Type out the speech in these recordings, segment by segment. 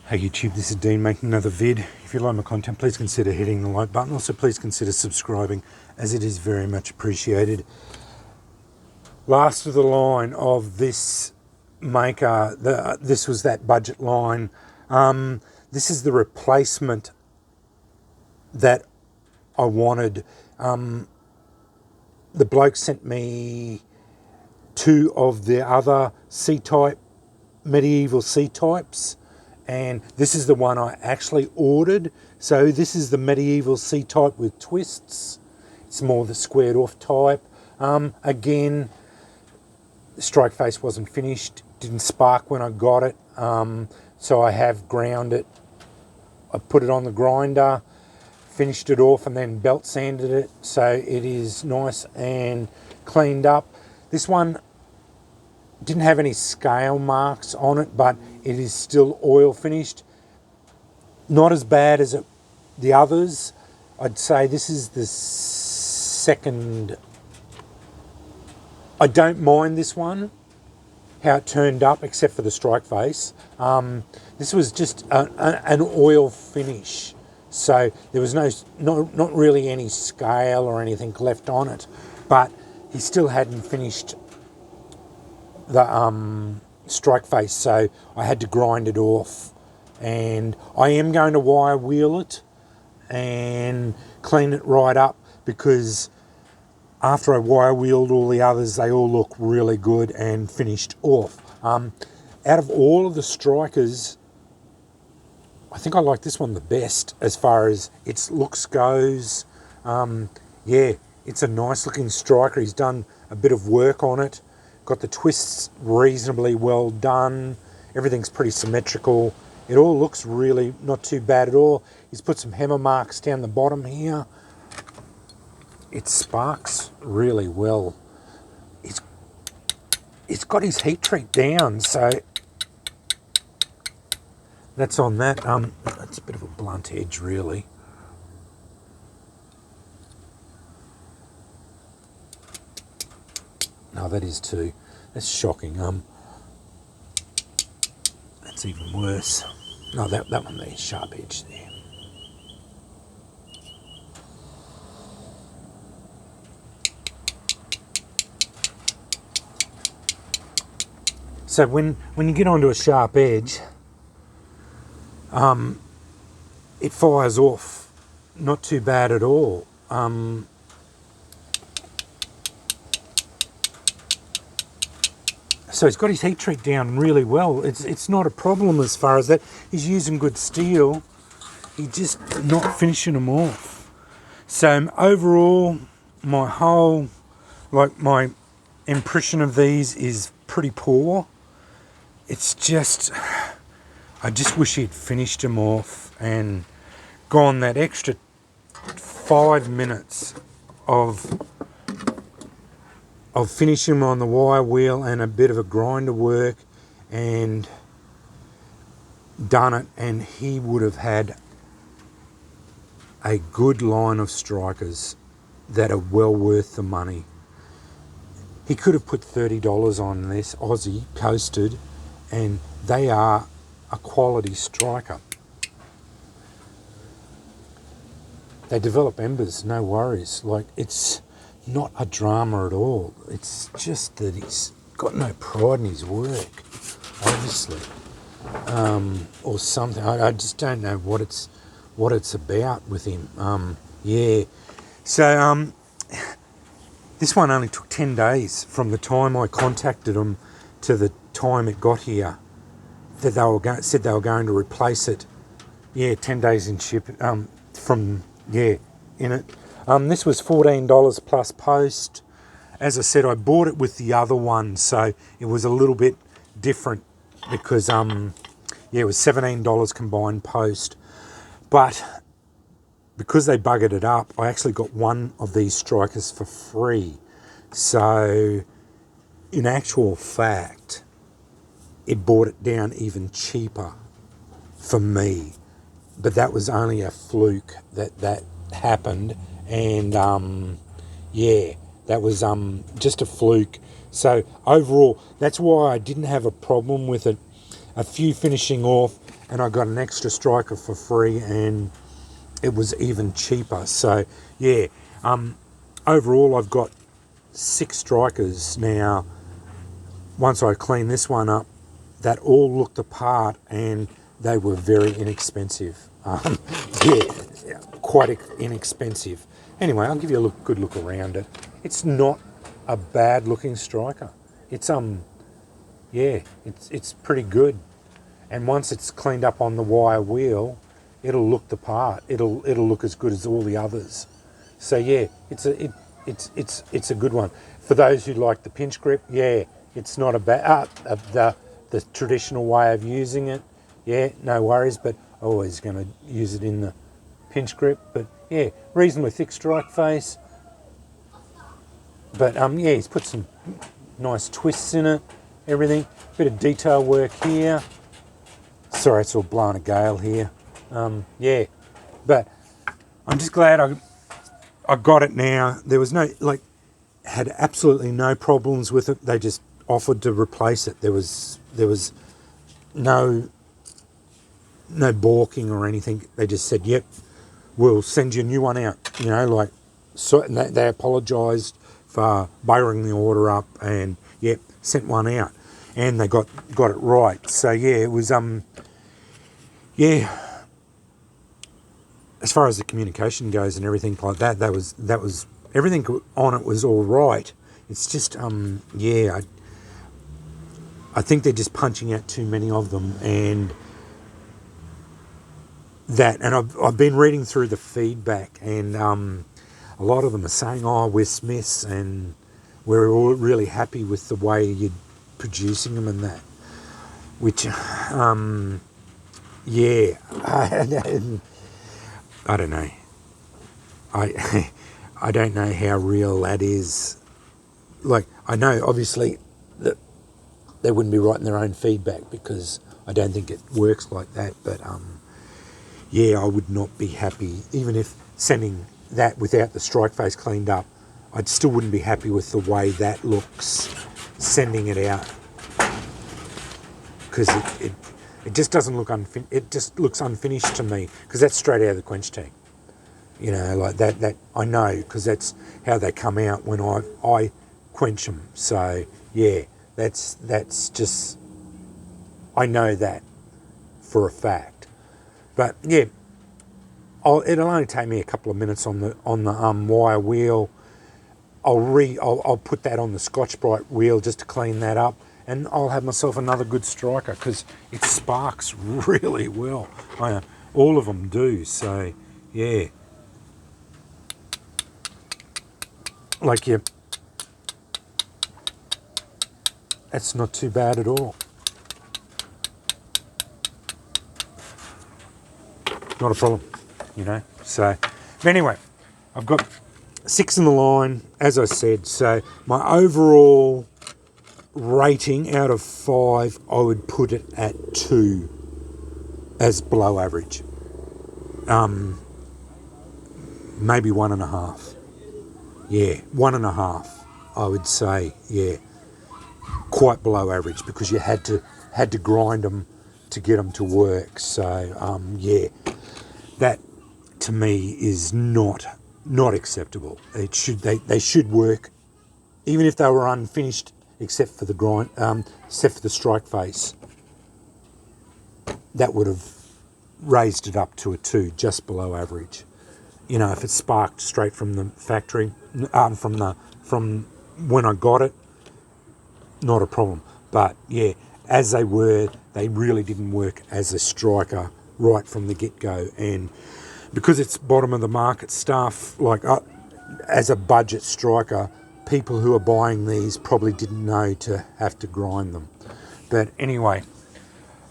Hey YouTube, this is Dean making another vid. If you like my content, please consider hitting the like button. Also, please consider subscribing, as it is very much appreciated. Last of the line of this maker, this was that budget line. This is the replacement that I wanted. The bloke sent me two of the other C-type, medieval C-types, and this is the one I actually ordered. So this is the medieval C-type with twists. It's more the squared off type. Again, the strike face wasn't finished, didn't spark when I got it, so I have ground it. I put it on the grinder, finished it off, and then belt sanded it, so it is nice and cleaned up. This one didn't have any scale marks on it, but it is still oil finished. Not as bad as the others. I'd say this is the second. I don't mind this one, how it turned up, except for the strike face. This was just an oil finish, so there was not really any scale or anything left on it, but he still hadn't finished the strike face, so I had to grind it off, and I am going to wire wheel it and clean it right up, because after I wire wheeled all the others, they all look really good and finished off. Out of all of the strikers, I think I like this one the best as far as its looks goes. Yeah, it's a nice looking striker. He's done a bit of work on it. Got the twists reasonably well done. Everything's pretty symmetrical. It all looks really not too bad at all. He's put some hammer marks down the bottom here. It sparks really well. It's got his heat treat down, so that's on that. It's a bit of a blunt edge, really. No, that is too. That's shocking. That's even worse. No, that one there, sharp edge there. So when you get onto a sharp edge, it fires off not too bad at all. So he's got his heat treat down really well. It's not a problem as far as that. He's using good steel. He's just not finishing them off. So overall, my impression of these is pretty poor. It's just, I just wish he'd finished them off and gone that extra 5 minutes of finishing them on the wire wheel and a bit of a grinder work and done it, and he would have had a good line of strikers that are well worth the money. He could have put $30 on this Aussie coasted, and they are a quality striker. They develop embers, no worries. Like, it's not a drama at all. It's just that he's got no pride in his work, obviously, or something. I just don't know what it's about with him. Yeah. So this one only took 10 days from the time I contacted them to the time it got here. That they said they were going to replace it. Yeah, 10 days in ship. In it. This was $14 plus post. As I said, I bought it with the other one, so it was a little bit different because it was $17 combined post. But because they buggered it up, I actually got one of these strikers for free. So in actual fact, it brought it down even cheaper for me. But that was only a fluke that happened. And that was just a fluke. So overall, that's why I didn't have a problem with it. A few finishing off and I got an extra striker for free, and it was even cheaper. So yeah, overall I've got 6 strikers now. Once I cleaned this one up, that all looked apart, and they were very inexpensive. Yeah, quite inexpensive. Anyway, I'll give you a good look around it. It's not a bad looking striker. It's yeah, it's pretty good. And once it's cleaned up on the wire wheel, it'll look the part. It'll look as good as all the others. So yeah, it's a good one. For those who like the pinch grip, yeah, it's not a bad the traditional way of using it. Yeah, no worries, but always going to use it in the pinch grip. But yeah, reasonably thick strike face. But yeah, he's put some nice twists in it, everything. Bit of detail work here. Sorry, it's all blowing a gale here. Yeah, but I'm just glad I got it now. There was had absolutely no problems with it. They just offered to replace it. There was no balking or anything. They just said, yep, we'll send you a new one out. So and they apologised for buggering the order up, and yep, sent one out, and they got it right. So yeah, it was yeah. As far as the communication goes and everything like that, that was everything on it was all right. It's just yeah, I think they're just punching out too many of them, and I've been reading through the feedback, and a lot of them are saying, oh, we're Smiths and we're all really happy with the way you're producing them and that, which yeah, I don't know. I don't know how real that is. Like, I know obviously that they wouldn't be writing their own feedback, because I don't think it works like that. But yeah, I would not be happy, even if sending that without the strike face cleaned up. I still wouldn't be happy with the way that looks, sending it out, because it just doesn't look it just looks unfinished to me, because that's straight out of the quench tank. Like that I know, because that's how they come out when I quench them. So yeah, that's just, I know that for a fact. But yeah, it'll only take me a couple of minutes on the wire wheel. I'll put that on the Scotch-Brite wheel just to clean that up, and I'll have myself another good striker, because it sparks really well. All of them do. So yeah, like, yeah, that's not too bad at all. Not a problem, So, but anyway, I've got 6 in the line, as I said. So my overall rating out of 5, I would put it at 2 as below average. Maybe 1.5. Yeah, 1.5. I would say, yeah, quite below average, because you had to grind them to get them to work. So yeah, that to me is not acceptable. They should work, even if they were unfinished, except for the grind, except for the strike face. That would have raised it up to a 2, just below average. If it sparked straight from the factory, from when I got it, not a problem. But yeah, as they really didn't work as a striker right from the get-go. And because it's bottom of the market stuff, like as a budget striker, people who are buying these probably didn't know to have to grind them. But anyway,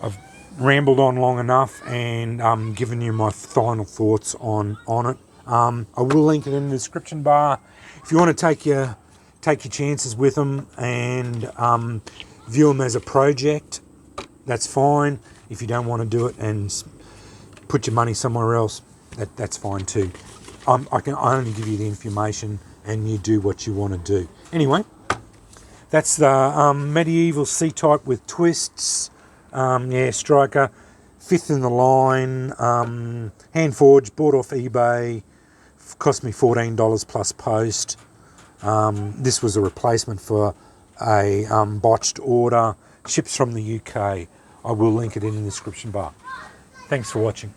I've rambled on long enough, and given you my final thoughts on it. I will link it in the description bar if you want to take your chances with them and view them as a project. That's fine. If you don't want to do it and put your money somewhere else, that's fine too. I can only give you the information, and you do what you want to do. Anyway, that's the medieval C-type with twists. Yeah, striker, fifth in the line, hand forged, bought off eBay, cost me $14 plus post. This was a replacement for a botched order, ships from the UK. I will link it in the description bar. Thanks for watching.